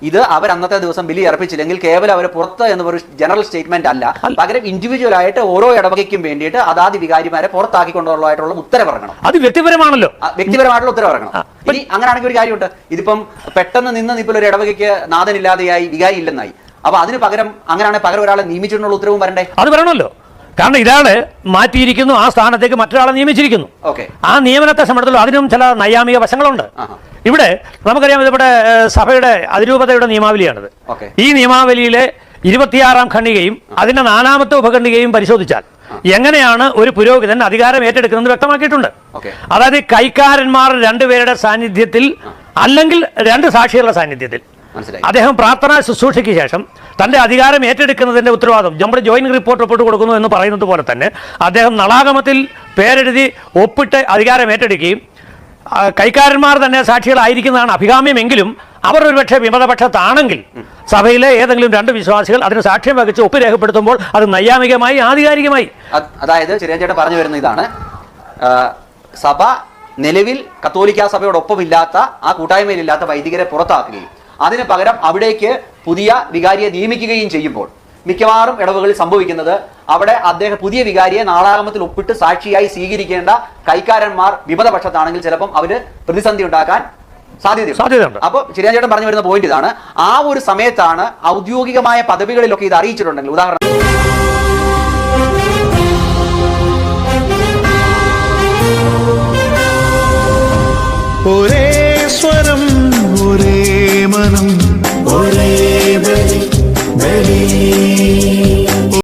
ഇത് അവർ അന്നത്തെ ദിവസം ബില്ല് ഇറപ്പിച്ചില്ലെങ്കിൽ കേവലം അവർ പുറത്ത് എന്നൊരു ജനറൽ സ്റ്റേറ്റ്മെന്റ് അല്ല, പകരം ഇൻഡിവിജ്വൽ ആയിട്ട് ഓരോ ഇടവകയ്ക്കും വേണ്ടിയിട്ട് അതാത് വികാരിമാരെ പുറത്താക്കിക്കൊണ്ടുള്ളതായിട്ടുള്ള ഉത്തരവിറങ്ങണം. അത് വ്യക്തിപരമാണല്ലോ, വ്യക്തിപരമായിട്ടുള്ള ഉത്തരവിറങ്ങണം. ഇനി അങ്ങനെയാണെങ്കിൽ ഒരു കാര്യമുണ്ട്, ഇതിപ്പം പെട്ടെന്ന് നിന്ന് ഇപ്പോൾ ഒരു ഇടവകയ്ക്ക് നാഥനില്ലാതെയായി, വികാരി ഇല്ലെന്നായി, അപ്പൊ അതിന് പകരം അങ്ങനെയാണെങ്കിൽ പകരം ഒരാളെ നിയമിച്ചിട്ടുള്ള ഉത്തരവും വരണ്ടേ? അത് വരണമല്ലോ. കാരണം ഇയാള് മാറ്റിയിരിക്കുന്നു, ആ സ്ഥാനത്തേക്ക് മറ്റൊരാളെ നിയമിച്ചിരിക്കുന്നു. ആ നിയമനത്തെ സംബന്ധിച്ചുള്ള അതിനും ചില നൈയാമിക വശങ്ങളുണ്ട്. ഇവിടെ നമുക്കറിയാം, ഇവിടെ സഭയുടെ അതിരൂപതയുടെ നിയമാവലിയാണിത്. ഈ നിയമാവലിയിലെ 26-ാം ഖണ്ഡികയും അതിന്റെ 4-ാമത്തെ ഉപഖണ്ഡികയും പരിശോധിച്ചാൽ എങ്ങനെയാണ് ഒരു പുരോഹിതൻ അധികാരം ഏറ്റെടുക്കുന്നത് വ്യക്തമാക്കിയിട്ടുണ്ട്. അതായത് കൈക്കാരന്മാർ 2 പേരുടെ സാന്നിധ്യത്തിൽ അല്ലെങ്കിൽ 2 സാക്ഷികളുടെ സാന്നിധ്യത്തിൽ അദ്ദേഹം പ്രാർത്ഥനാ ശുശ്രൂഷയ്ക്ക് ശേഷം തന്റെ അധികാരം ഏറ്റെടുക്കുന്നതിന്റെ ഉത്തരവാദിത്വം നമ്മുടെ ജോയിന്റ് റിപ്പോർട്ട് കൊടുക്കുന്നു എന്ന് പറയുന്നത് പോലെ തന്നെ അദ്ദേഹം നളാഗമത്തിൽ പേരെഴുതി ഒപ്പിട്ട് അധികാരം ഏറ്റെടുക്കുകയും കൈക്കാരന്മാർ തന്നെ സാക്ഷികളായിരിക്കുന്നതാണ് അഭികാമ്യമെങ്കിലും അവർ ഒരുപക്ഷെ വിമതപക്ഷത്താണെങ്കിൽ സഭയിലെ ഏതെങ്കിലും 2 വിശ്വാസികൾ അതിന് സാക്ഷ്യം വഹിച്ച് ഒപ്പ് രേഖപ്പെടുത്തുമ്പോൾ അത് നൈയാമികമായി ആധികാരികമായി, അതായത് ചിരഞ്ജേട്ടൻ പറഞ്ഞു വരുന്ന ഇതാണ്, സഭ നിലവിൽ കത്തോലിക്ക സഭയോടൊപ്പമില്ലാത്ത ആ കൂട്ടായ്മയിലില്ലാത്ത വൈദികരെ പുറത്താക്കുകയും അതിന് പകരം അവിടേക്ക് പുതിയ വികാരിയെ നിയമിക്കുകയും ചെയ്യുമ്പോൾ മിക്കവാറും ഇടവകളിൽ സംഭവിക്കുന്നത് അവിടെ അദ്ദേഹം പുതിയ വികാരിയെ നാളാഗമത്തിൽ ഒപ്പിട്ട് സാക്ഷിയായി സ്വീകരിക്കേണ്ട കൈക്കാരന്മാർ വിമതപക്ഷത്താണെങ്കിൽ ചിലപ്പം അവര് പ്രതിസന്ധി ഉണ്ടാക്കാൻ സാധ്യതയുണ്ട്. അപ്പൊ ചിരഞ്ജേട്ടൻ പറഞ്ഞു വരുന്ന പോയിന്റ് ഇതാണ്, ആ ഒരു സമയത്താണ് ഔദ്യോഗികമായ പദവികളിലൊക്കെ ഇത് അറിയിച്ചിട്ടുണ്ടെങ്കിൽ, ഉദാഹരണം ഒരേ സ്വരം ഒരേ മനം